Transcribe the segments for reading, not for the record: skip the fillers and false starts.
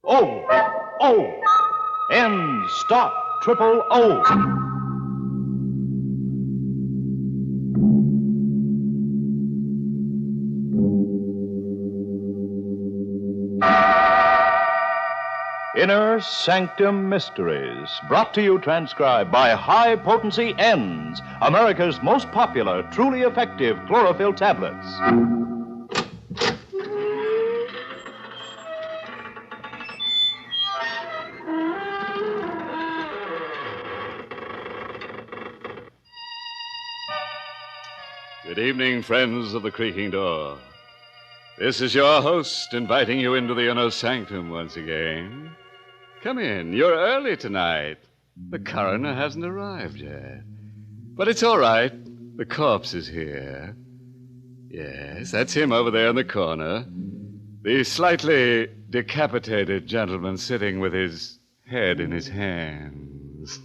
O. End. Stop. Triple O. Inner Sanctum Mysteries, brought to you transcribed by High Potency Ends, America's most popular, truly effective chlorophyll tablets. Good evening, friends of the creaking door. This is your host inviting you into the inner sanctum once again. Come in. You're early tonight. The coroner hasn't arrived yet. But it's all right. The corpse is here. Yes, that's him over there in the corner. The slightly decapitated gentleman sitting with his head in his hands.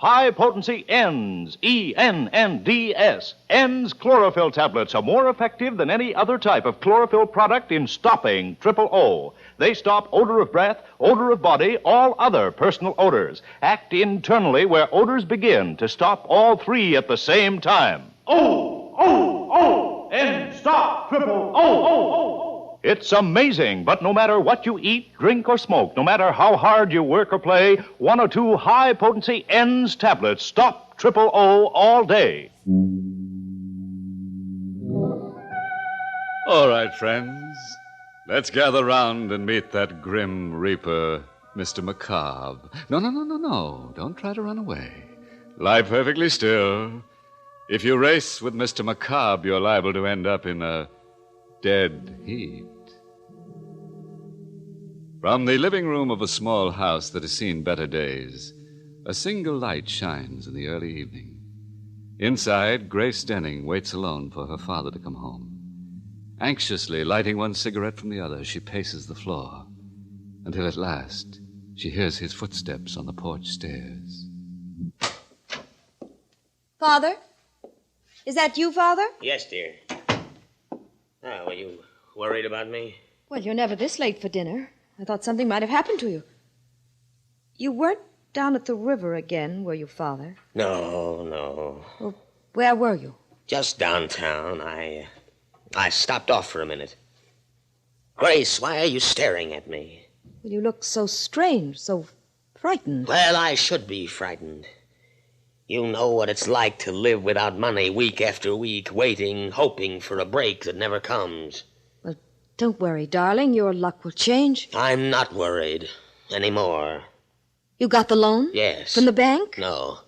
High Potency Ends, E-N-N-D-S. Ends chlorophyll tablets are more effective than any other type of chlorophyll product in stopping triple O. They stop odor of breath, odor of body, all other personal odors. Act internally where odors begin to stop all three at the same time. O. End. Stop. Triple O. It's amazing, but no matter what you eat, drink, or smoke, no matter how hard you work or play, 1 or 2 high-potency Ends tablets stop triple O all day. All right, friends. Let's gather round and meet that grim reaper, Mr. Macabre. No. Don't try to run away. Lie perfectly still. If you race with Mr. Macabre, you're liable to end up in a dead heat. From the living room of a small house that has seen better days, a single light shines in the early evening. Inside, Grace Denning waits alone for her father to come home. Anxiously lighting one cigarette from the other, she paces the floor until at last she hears his footsteps on the porch stairs. Father? Is that you, Father? Yes, dear. Oh, were you worried about me? Well, you're never this late for dinner. I thought something might have happened to you. You weren't down at the river again, were you, Father? No. Well, where were you? Just downtown. I stopped off for a minute. Grace, why are you staring at me? Well, you look so strange, so frightened. Well, I should be frightened. You know what it's like to live without money week after week, waiting, hoping for a break that never comes. Well, don't worry, darling. Your luck will change. I'm not worried anymore. You got the loan? Yes. From the bank? No.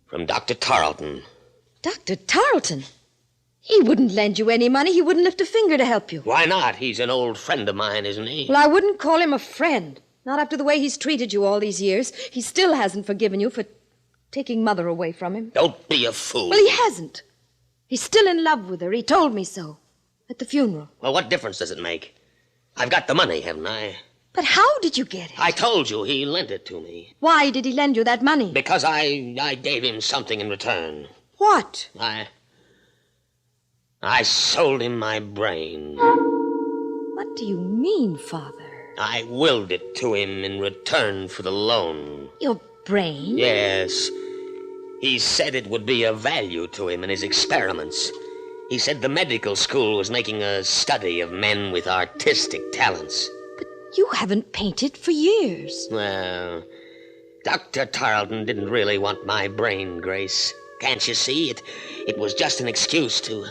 From Dr. Tarleton. Dr. Tarleton? He wouldn't lend you any money. He wouldn't lift a finger to help you. Why not? He's an old friend of mine, isn't he? Well, I wouldn't call him a friend. Not after the way he's treated you all these years. He still hasn't forgiven you for taking Mother away from him. Don't be a fool. Well, he hasn't. He's still in love with her. He told me so. At the funeral. Well, what difference does it make? I've got the money, haven't I? But how did you get it? I told you he lent it to me. Why did he lend you that money? Because I gave him something in return. What? I sold him my brain. What do you mean, Father? I willed it to him in return for the loan. Your brain? Yes. He said it would be of value to him in his experiments. He said the medical school was making a study of men with artistic talents. But you haven't painted for years. Well, Dr. Tarleton didn't really want my brain, Grace. Can't you see? It was just an excuse to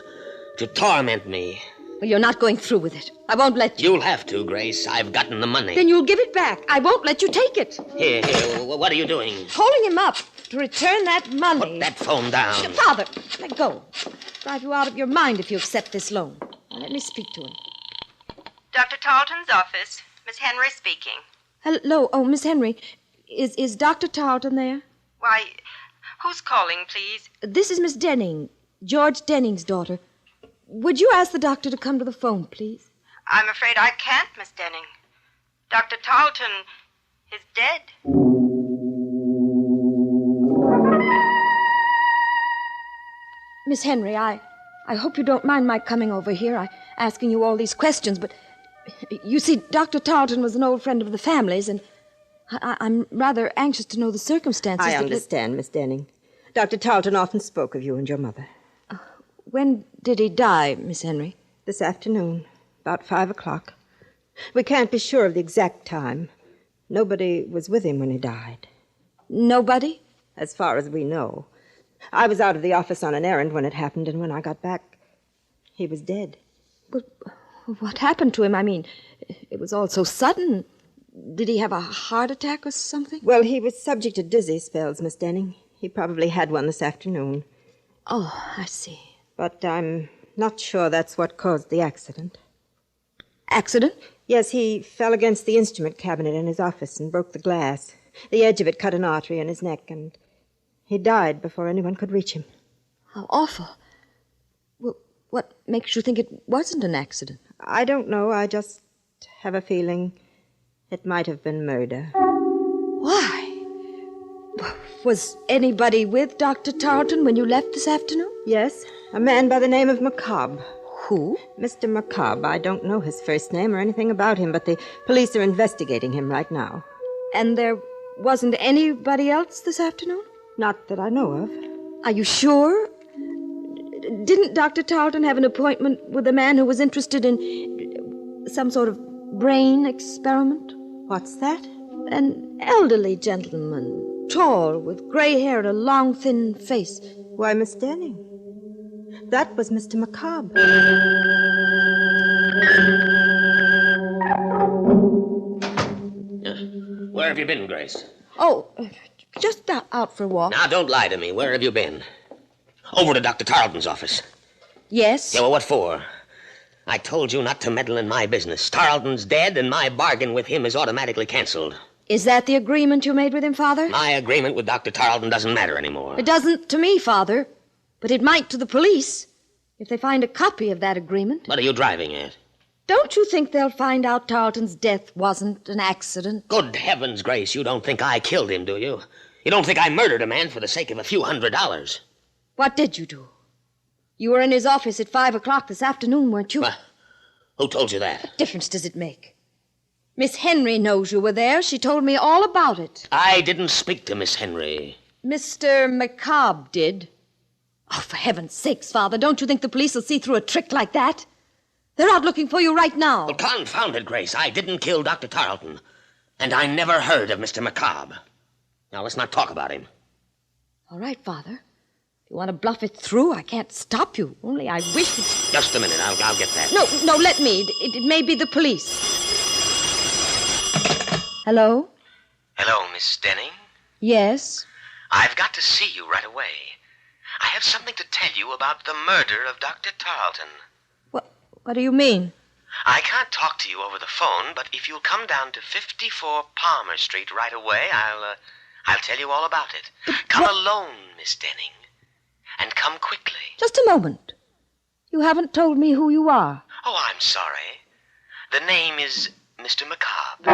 torment me. Well, you're not going through with it. I won't let you. You'll have to, Grace. I've gotten the money. Then you'll give it back. I won't let you take it. Here, what are you doing? Holding him up to return that money. Put that phone down. Father, let go. Drive you out of your mind if you accept this loan. Now, let me speak to him. Dr. Tarleton's office. Miss Henry speaking. Hello. Oh, Miss Henry. Is Dr. Tarleton there? Why, who's calling, please? This is Miss Denning, George Denning's daughter. Would you ask the doctor to come to the phone, please? I'm afraid I can't, Miss Denning. Dr. Tarleton is dead. Miss Henry, I hope you don't mind my coming over here, asking you all these questions, but you see, Dr. Tarleton was an old friend of the family's, and I'm rather anxious to know the circumstances. I understand, Miss Denning. Dr. Tarleton often spoke of you and your mother. When did he die, Miss Henry? This afternoon, about 5 o'clock. We can't be sure of the exact time. Nobody was with him when he died. Nobody? As far as we know. I was out of the office on an errand when it happened, and when I got back, he was dead. But what happened to him? I mean, it was all so sudden. Did he have a heart attack or something? Well, he was subject to dizzy spells, Miss Denning. He probably had one this afternoon. Oh, I see. But I'm not sure that's what caused the accident. Accident? Yes, he fell against the instrument cabinet in his office and broke the glass. The edge of it cut an artery in his neck, and he died before anyone could reach him. How awful. Well, what makes you think it wasn't an accident? I don't know. I just have a feeling it might have been murder. Why? Was anybody with Dr. Tarleton when you left this afternoon? Yes, a man by the name of McCobb. Who? Mr. McCobb. I don't know his first name or anything about him, but the police are investigating him right now. And there wasn't anybody else this afternoon? Not that I know of. Are you sure? Didn't Dr. Tarleton have an appointment with a man who was interested in some sort of brain experiment? What's that? An elderly gentleman, tall, with gray hair and a long, thin face. Why, Miss Denning, that was Mr. McCobb. Where have you been, Grace? Oh, just out for a walk. Now, don't lie to me. Where have you been? Over to Dr. Tarleton's office. Yes? Yeah, well, what for? I told you not to meddle in my business. Tarleton's dead, and my bargain with him is automatically canceled. Is that the agreement you made with him, Father? My agreement with Dr. Tarleton doesn't matter anymore. It doesn't to me, Father. But it might to the police, if they find a copy of that agreement. What are you driving at? Don't you think they'll find out Tarleton's death wasn't an accident? Good heavens, Grace, you don't think I killed him, do you? You don't think I murdered a man for the sake of a few $100s? What did you do? You were in his office at 5 o'clock this afternoon, weren't you? Who told you that? What difference does it make? Miss Henry knows you were there. She told me all about it. I didn't speak to Miss Henry. Mr. McCobb did. Oh, for heaven's sakes, Father, don't you think the police will see through a trick like that? They're out looking for you right now. Well, confound it, Grace. I didn't kill Dr. Tarleton. And I never heard of Mr. McCobb. Now, let's not talk about him. All right, Father. If you want to bluff it through, I can't stop you. Only I wish that... Just a minute. I'll get that. No, let me. It may be the police. Hello? Hello, Miss Denning. Yes? I've got to see you right away. I have something to tell you about the murder of Dr. Tarleton. What do you mean? I can't talk to you over the phone, but if you'll come down to 54 Palmer Street right away, I'll tell you all about it. Come alone, Miss Denning. And come quickly. Just a moment. You haven't told me who you are. Oh, I'm sorry. The name is Mr. McCobb.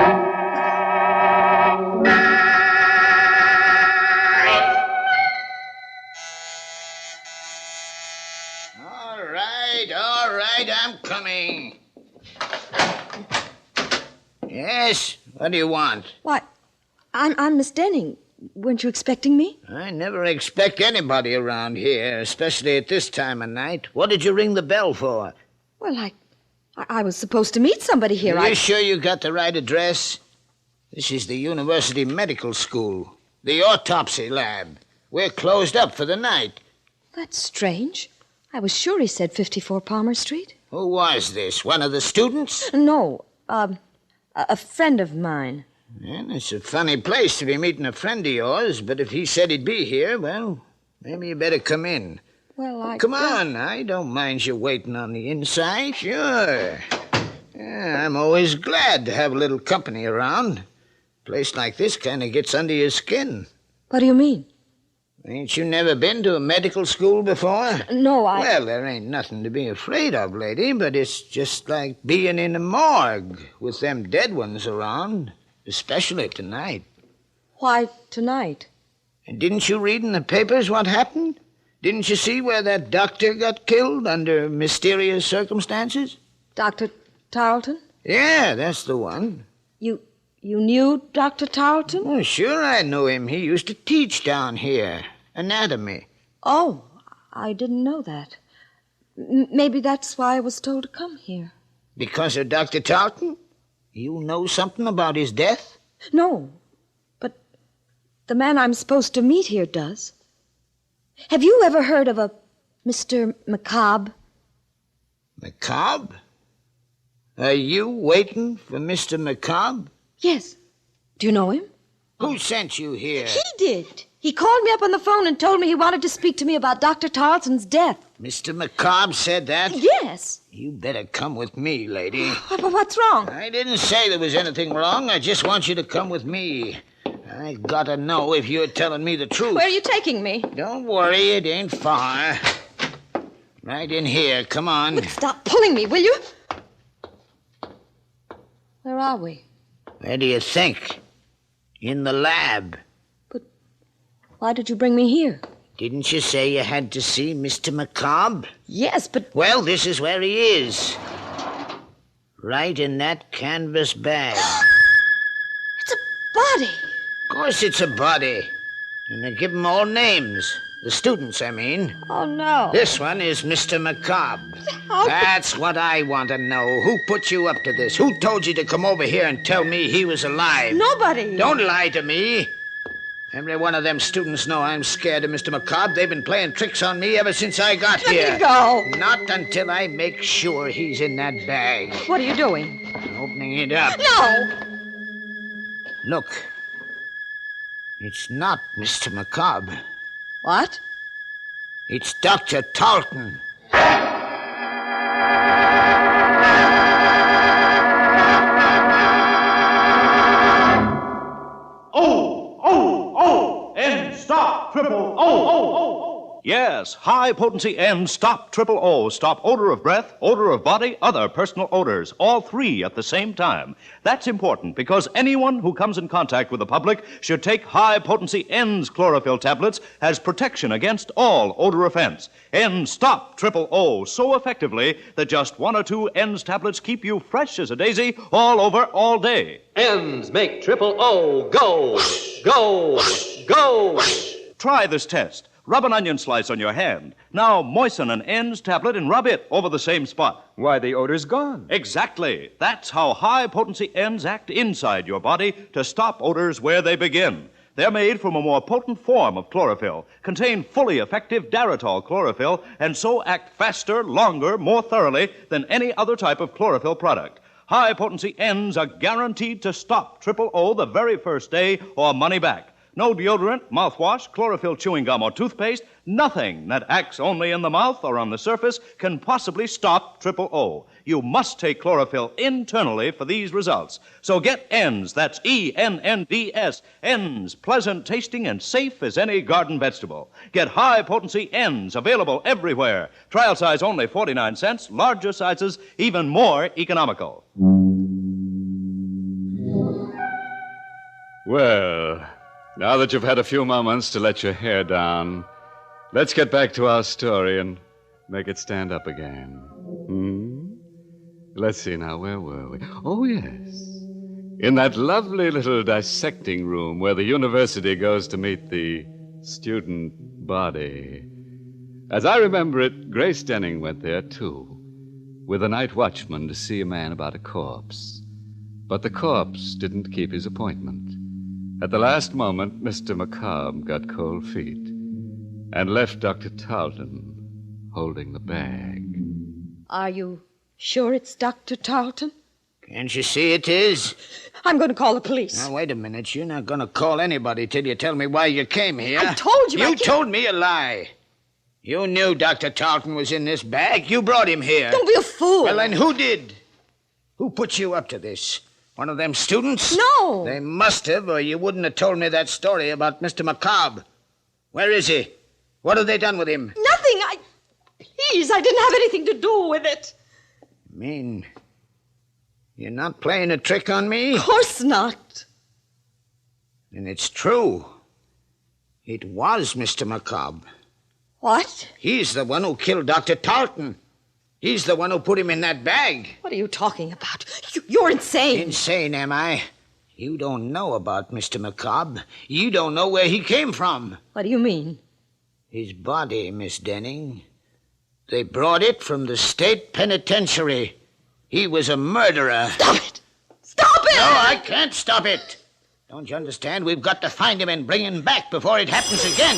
All right, I'm coming. Yes, what do you want? Why, I'm Miss Denning. Weren't you expecting me? I never expect anybody around here, especially at this time of night. What did you ring the bell for? Well, I was supposed to meet somebody here. Are you sure you got the right address? This is the University Medical School, the autopsy lab. We're closed up for the night. That's strange. I was sure he said 54 Palmer Street. Who was this? One of the students? No, a friend of mine. Well, it's a funny place to be meeting a friend of yours, but if he said he'd be here, well, maybe you better come in. Well, Come on, I don't mind you waiting on the inside. Sure. Yeah, I'm always glad to have a little company around. A place like this kind of gets under your skin. What do you mean? Ain't you never been to a medical school before? No, Well, there ain't nothing to be afraid of, lady, but it's just like being in a morgue with them dead ones around, especially tonight. Why tonight? And didn't you read in the papers what happened? Didn't you see where that doctor got killed under mysterious circumstances? Dr. Tarleton? Yeah, that's the one. You knew Dr. Tarleton? Oh, sure I knew him. He used to teach down here. Anatomy. Oh, I didn't know that. Maybe that's why I was told to come here. Because of Dr. Tarleton? You know something about his death? No, but the man I'm supposed to meet here does. Have you ever heard of a Mr. McCobb? McCobb? Are you waiting for Mr. McCobb? Yes. Do you know him? Who sent you here? He did. He called me up on the phone and told me he wanted to speak to me about Dr. Tarleton's death. Mr. McCobb said that? Yes. You better come with me, lady. What's wrong? I didn't say there was anything wrong. I just want you to come with me. I gotta know if you're telling me the truth. Where are you taking me? Don't worry, it ain't far. Right in here, come on. Stop pulling me, will you? Where are we? Where do you think? In the lab. But why did you bring me here? Didn't you say you had to see Mr. McCobb? Yes, but... Well, this is where he is. Right in that canvas bag. It's a body. Of course it's a body. And they give them all names. The students, I mean. Oh, no. This one is Mr. McCobb. How- That's what I want to know. Who put you up to this? Who told you to come over here and tell me he was alive? Nobody. Don't lie to me. Every one of them students know I'm scared of Mr. McCobb. They've been playing tricks on me ever since I got here. Let me go. Not until I make sure he's in that bag. What are you doing? Opening it up. No. Look. It's not Mr. McCobb. What? It's Dr. Tarleton. And stop triple O. Yes, high potency and stop triple O. Stop odor of breath, odor of body, other personal odors. All three at the same time. That's important because anyone who comes in contact with the public should take high potency N's chlorophyll tablets as protection against all odor offense. And stop triple O so effectively that just one or two N's tablets keep you fresh as a daisy all over all day. N's make triple O go, go, go. Try this test. Rub an onion slice on your hand. Now moisten an N's tablet and rub it over the same spot. Why, the odor's gone. Exactly. That's how high-potency N's act inside your body to stop odors where they begin. They're made from a more potent form of chlorophyll, contain fully effective Daratol chlorophyll, and so act faster, longer, more thoroughly than any other type of chlorophyll product. High-potency N's are guaranteed to stop triple O the very first day or money back. No deodorant, mouthwash, chlorophyll chewing gum, or toothpaste, nothing that acts only in the mouth or on the surface can possibly stop triple O. You must take chlorophyll internally for these results. So get N's, that's E-N-N-D-S, N's, pleasant tasting and safe as any garden vegetable. Get high-potency N's, available everywhere. Trial size only 49 cents, larger sizes even more economical. Well, now that you've had a few moments to let your hair down, let's get back to our story and make it stand up again. Let's see now, where were we? Oh, yes. In that lovely little dissecting room where the university goes to meet the student body. As I remember it, Grace Denning went there, too, with a night watchman to see a man about a corpse. But the corpse didn't keep his appointment. At the last moment, Mr. McCobb got cold feet and left Dr. Tarleton holding the bag. Are you sure it's Dr. Tarleton? Can't you see it is? I'm going to call the police. Now, wait a minute. You're not going to call anybody till you tell me why you came here. I told you. You told me a lie. You knew Dr. Tarleton was in this bag. You brought him here. Don't be a fool. Well, then who did? Who put you up to this? One of them students? No. They must have, or you wouldn't have told me that story about Mr. McCobb. Where is he? What have they done with him? Nothing. Please, I didn't have anything to do with it. I mean, you're not playing a trick on me? Of course not. And it's true. It was Mr. McCobb. What? He's the one who killed Dr. Tarleton. He's the one who put him in that bag. What are you talking about? You're insane. Insane, am I? You don't know about Mr. McCobb. You don't know where he came from. What do you mean? His body, Miss Denning. They brought it from the state penitentiary. He was a murderer. Stop it! Stop it! No, I can't stop it. Don't you understand? We've got to find him and bring him back before it happens again.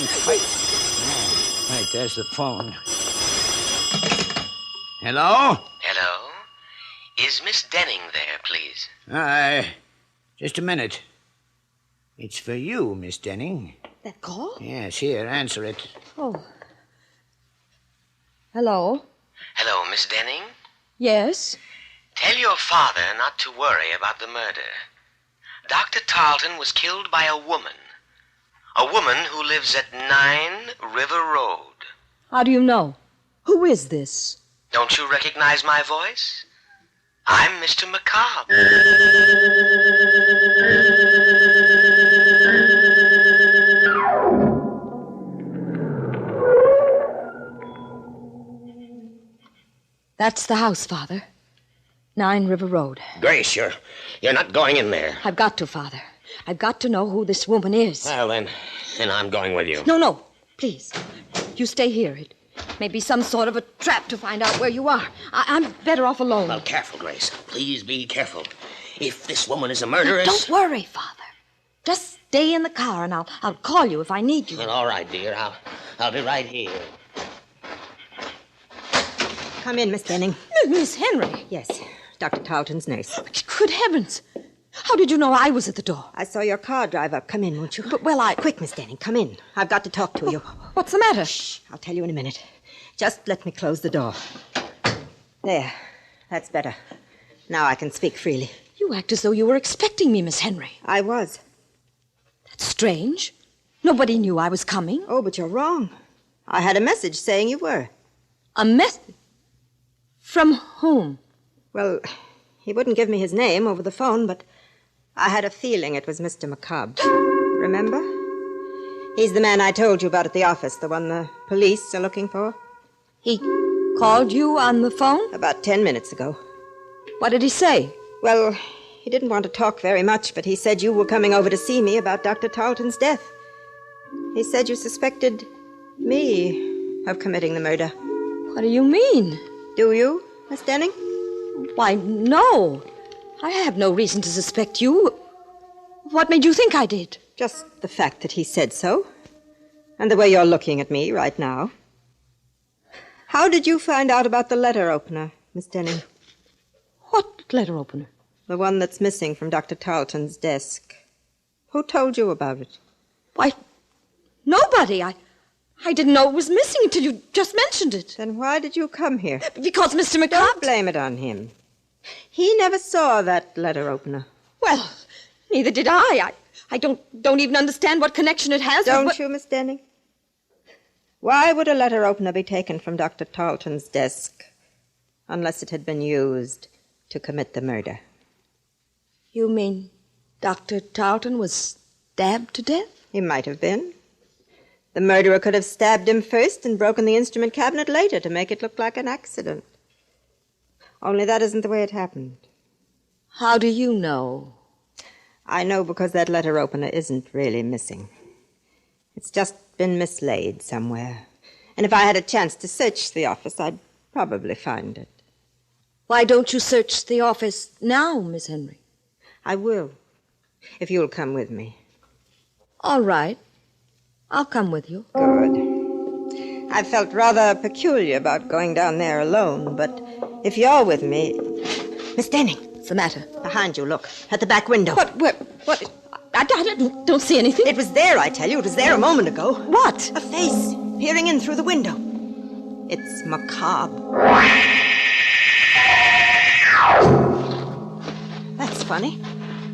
Right, there's the phone. Hello? Hello? Is Miss Denning there, please? Just a minute. It's for you, Miss Denning. That call? Yes, here, answer it. Oh. Hello? Hello, Miss Denning? Yes? Tell your father not to worry about the murder. Dr. Tarleton was killed by a woman. A woman who lives at 9 River Road. How do you know? Who is this? Don't you recognize my voice? I'm Mr. McCobb. That's the house, Father. 9 River Road. Grace, you're not going in there. I've got to, Father. I've got to know who this woman is. Well, then I'm going with you. No, please. You stay here. It may be some sort of a trap to find out where you are. I'm better off alone. Well, careful, Grace. Please be careful. If this woman is a murderess... Don't worry, Father. Just stay in the car, and I'll call you if I need you. Well, all right, dear. I'll be right here. Come in, Miss Denning. Miss Henry. Yes, Dr. Tarleton's nurse. Good heavens. How did you know I was at the door? I saw your car drive up. Come in, won't you? But, well, Quick, Miss Denning, come in. I've got to talk to you. What's the matter? Shh, I'll tell you in a minute. Just let me close the door. There. That's better. Now I can speak freely. You act as though you were expecting me, Miss Henry. I was. That's strange. Nobody knew I was coming. Oh, but you're wrong. I had a message saying you were. A message? From whom? Well, he wouldn't give me his name over the phone, but I had a feeling it was Mr. McCobb. Remember? He's the man I told you about at the office, the one the police are looking for. He called you on the phone? About 10 minutes ago. What did he say? Well, he didn't want to talk very much, but he said you were coming over to see me about Dr. Tarleton's death. He said you suspected me of committing the murder. What do you mean? Do you, Miss Denning? Why, no. I have no reason to suspect you. What made you think I did? Just the fact that he said so. And the way you're looking at me right now. How did you find out about the letter opener, Miss Denning? What letter opener? The one that's missing from Dr. Tarleton's desk. Who told you about it? Why, nobody. I didn't know it was missing until you just mentioned it. Then why did you come here? Because Mr. McCobb... Don't blame it on him. He never saw that letter opener. Well, neither did I. I don't even understand what connection it has. Don't you, Miss Denning? Why would a letter opener be taken from Dr. Tarleton's desk unless it had been used to commit the murder? You mean Dr. Tarleton was stabbed to death? He might have been. The murderer could have stabbed him first and broken the instrument cabinet later to make it look like an accident. Only that isn't the way it happened. How do you know? I know because that letter opener isn't really missing. It's just been mislaid somewhere. And if I had a chance to search the office, I'd probably find it. Why don't you search the office now, Miss Henry? I will, if you'll come with me. All right. I'll come with you. Good. I felt rather peculiar about going down there alone, but if you're with me... Miss Denning. What's the matter? Behind you, look. At the back window. What? I don't see anything. It was there, I tell you. It was there a moment ago. What? A face peering in through the window. It's McCobb. That's funny.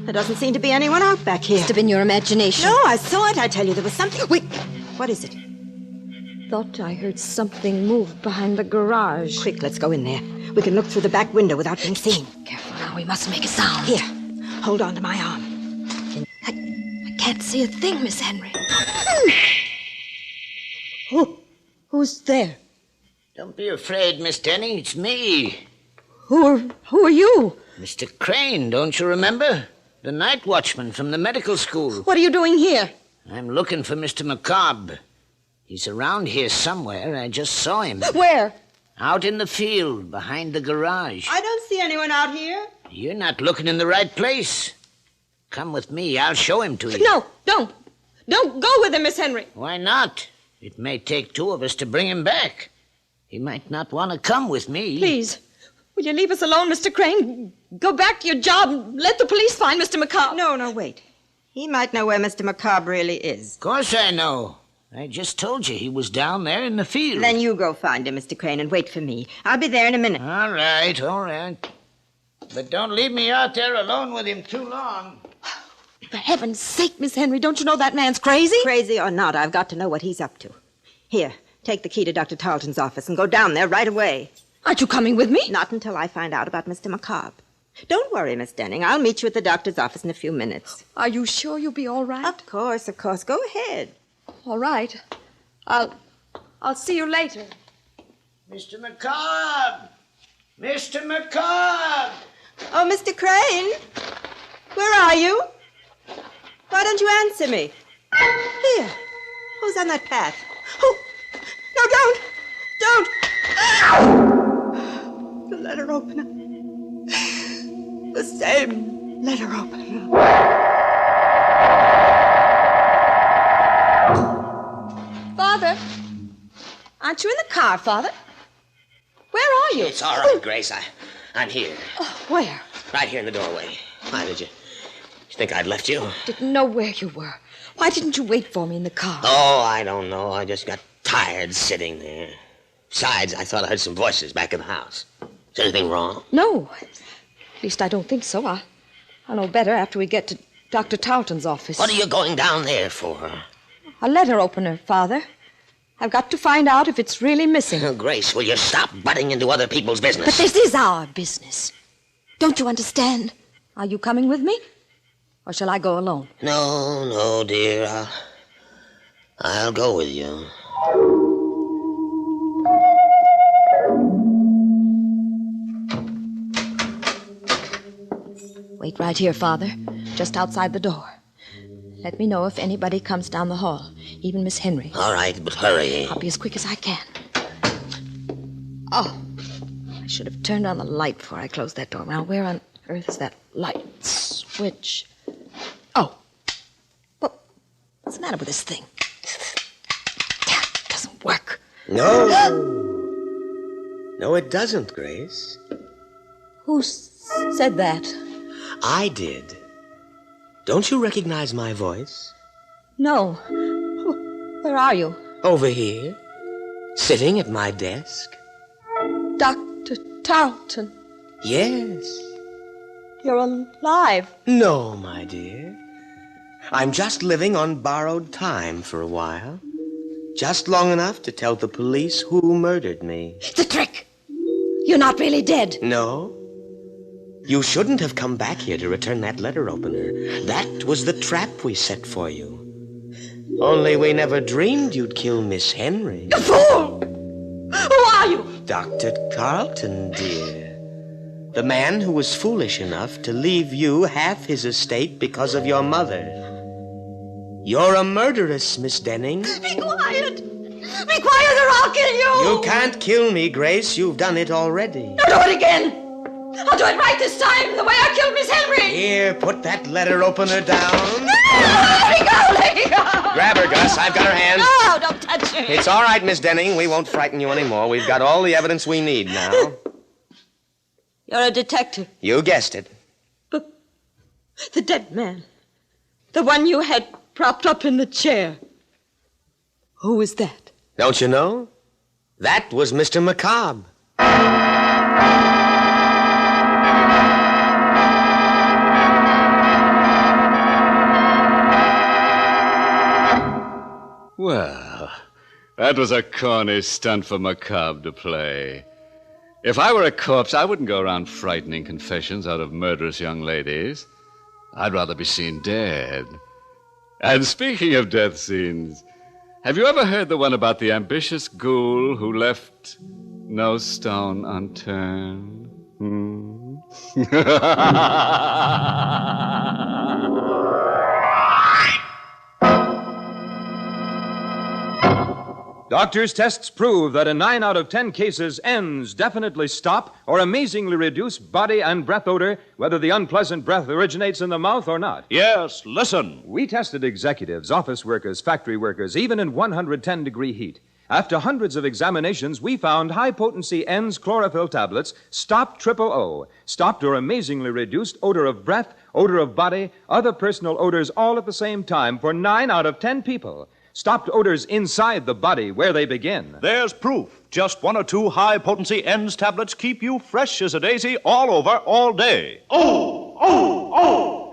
There doesn't seem to be anyone out back here. Must have been your imagination. No, I saw it. I tell you, there was something... Wait, what is it? Thought I heard something move behind the garage. Quick, let's go in there. We can look through the back window without being seen. Careful now, we mustn't make a sound. Here, hold on to my arm. I can't see a thing, Miss Henry. Who Who's there? Don't be afraid, Miss Denning. It's me. Who are you? Mr. Crane, don't you remember? The night watchman from the medical school. What are you doing here? I'm looking for Mr. McCobb. He's around here somewhere. I just saw him. Where? Out in the field, behind the garage. I don't see anyone out here. You're not looking in the right place. Come with me. I'll show him to you. No, don't. Don't go with him, Miss Henry. Why not? It may take two of us to bring him back. He might not want to come with me. Please, will you leave us alone, Mr. Crane? Go back to your job and let the police find Mr. McCobb. No, wait. He might know where Mr. McCobb really is. Of course I know. I just told you he was down there in the field. Then you go find him, Mr. Crane, and wait for me. I'll be there in a minute. All right. But don't leave me out there alone with him too long. For heaven's sake, Miss Henry, don't you know that man's crazy? Crazy or not, I've got to know what he's up to. Here, take the key to Dr. Tarleton's office and go down there right away. Aren't you coming with me? Not until I find out about Mr. McCobb. Don't worry, Miss Denning. I'll meet you at the doctor's office in a few minutes. Are you sure you'll be all right? Of course. Go ahead. All right. I'll see you later. Mr. McCobb! Mr. McCobb! Oh, Mr. Crane? Where are you? Why don't you answer me? Here. Who's on that path? Oh, no, don't! The letter opener. The same letter opener. Father? Aren't you in the car, Father? Where are you? It's all right, Grace. I'm here. Oh, where? Right here in the doorway. Why, did you think I'd left you? Didn't know where you were. Why didn't you wait for me in the car? Oh, I don't know. I just got tired sitting there. Besides, I thought I heard some voices back in the house. Is anything wrong? No. At least I don't think so. I'll know better after we get to Dr. Tarleton's office. What are you going down there for? A letter opener, Father. I've got to find out if it's really missing. Oh, Grace, will you stop butting into other people's business? But this is our business. Don't you understand? Are you coming with me? Or shall I go alone? No, dear. I'll go with you. Wait right here, Father. Just outside the door. Let me know if anybody comes down the hall. Even Miss Henry. All right, but hurry. I'll be as quick as I can. Oh, I should have turned on the light before I closed that door. Now, where on earth is that light switch? Oh. Well, what's the matter with this thing? It doesn't work. No, it doesn't, Grace. Who said that? I did. Don't you recognize my voice? No. Where are you? Over here, sitting at my desk. Dr. Tarleton. Yes. You're alive. No, my dear. I'm just living on borrowed time for a while. Just long enough to tell the police who murdered me. It's a trick. You're not really dead. No. You shouldn't have come back here to return that letter opener. That was the trap we set for you. Only we never dreamed you'd kill Miss Henry. You fool! Who are you? Dr. Tarleton, dear. The man who was foolish enough to leave you half his estate because of your mother. You're a murderess, Miss Denning. Be quiet! Be quiet or I'll kill you! You can't kill me, Grace. You've done it already. No, do it again! I'll do it right this time, the way I killed Miss Henry! Here, put that letter opener down. Let me go! Grab her, Gus. I've got her hand. No, don't touch her. It's all right, Miss Denning. We won't frighten you anymore. We've got all the evidence we need now. You're a detective. You guessed it. But the dead man. The one you had propped up in the chair. Who was that? Don't you know? That was Mr. McCobb. Well, that was a corny stunt for McCobb to play. If I were a corpse, I wouldn't go around frightening confessions out of murderous young ladies. I'd rather be seen dead. And speaking of death scenes, Have you ever heard the one about the ambitious ghoul who left no stone unturned? Doctors' tests prove that in 9 out of 10 cases, N's definitely stop or amazingly reduce body and breath odor, whether the unpleasant breath originates in the mouth or not. Yes, listen. We tested executives, office workers, factory workers, even in 110-degree heat. After hundreds of examinations, we found high-potency N's chlorophyll tablets stopped O, stopped or amazingly reduced odor of breath, odor of body, other personal odors all at the same time for 9 out of 10 people. Stopped odors inside the body where they begin. There's proof. Just 1 or 2 high-potency N's tablets keep you fresh as a daisy all over, all day.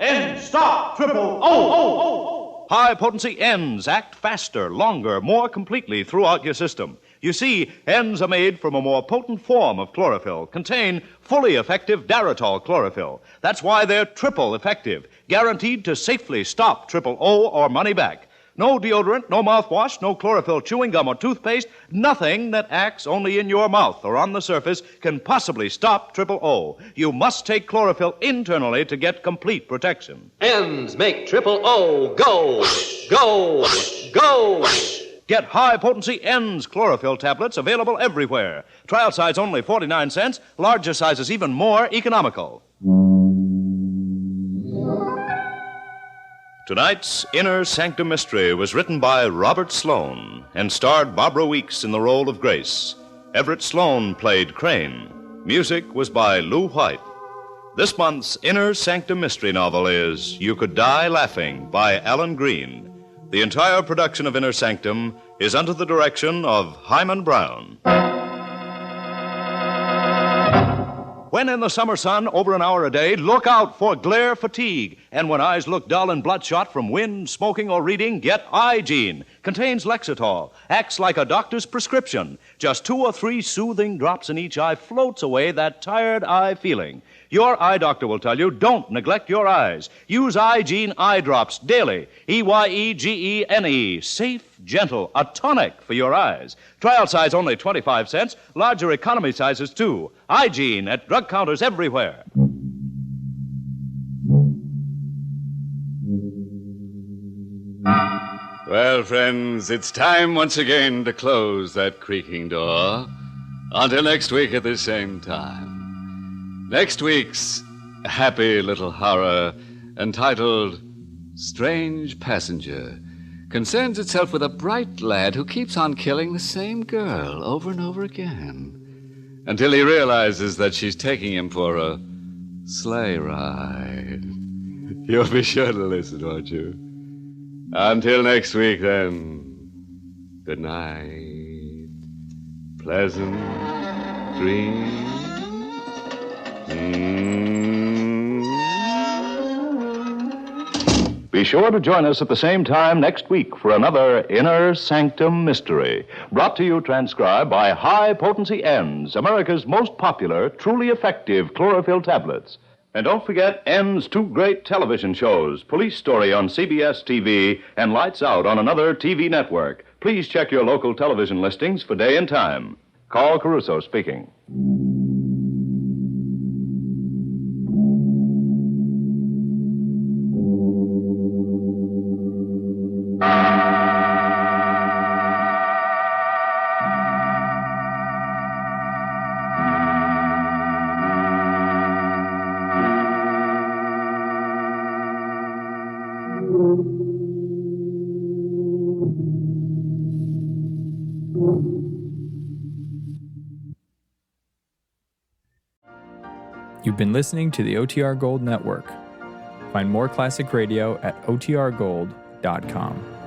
N stop O. High-potency N's act faster, longer, more completely throughout your system. You see, N's are made from a more potent form of chlorophyll, contain fully effective Daratol chlorophyll. That's why they're triple effective, guaranteed to safely stop O or money back. No deodorant, no mouthwash, no chlorophyll chewing gum or toothpaste, nothing that acts only in your mouth or on the surface can possibly stop O. You must take chlorophyll internally to get complete protection. N's make O go, go, go. Get high-potency N's chlorophyll tablets available everywhere. Trial size only 49 cents, larger sizes even more economical. Tonight's Inner Sanctum Mystery was written by Robert Sloane and starred Barbara Weeks in the role of Grace. Everett Sloane played Crane. Music was by Lou White. This month's Inner Sanctum Mystery novel is You Could Die Laughing by Alan Green. The entire production of Inner Sanctum is under the direction of Hyman Brown. When in the summer sun, over an hour a day, look out for glare fatigue. And when eyes look dull and bloodshot from wind, smoking, or reading, get Eye-Gene. Contains Lexitol. Acts like a doctor's prescription. Just 2 or 3 soothing drops in each eye floats away that tired eye feeling. Your eye doctor will tell you, don't neglect your eyes. Use Eye-Gene eye drops daily. Eyegene. Safe, gentle, a tonic for your eyes. Trial size only 25 cents. Larger economy sizes, too. Eye-Gene at drug counters everywhere. Well, friends, it's time once again to close that creaking door. Until next week at the same time. Next week's happy little horror, entitled Strange Passenger, concerns itself with a bright lad who keeps on killing the same girl over and over again until he realizes that she's taking him for a sleigh ride. You'll be sure to listen, won't you? Until next week, then, good night. Pleasant dreams. Be sure to join us at the same time next week for another Inner Sanctum Mystery, brought to you transcribed by High Potency N's, America's most popular, truly effective chlorophyll tablets. And don't forget N's 2 great television shows, Police Story on CBS TV and Lights Out on another TV network. Please check your local television listings for day and time. Carl Caruso speaking. You've been listening to the OTR Gold Network. Find more classic radio at otrgold.com.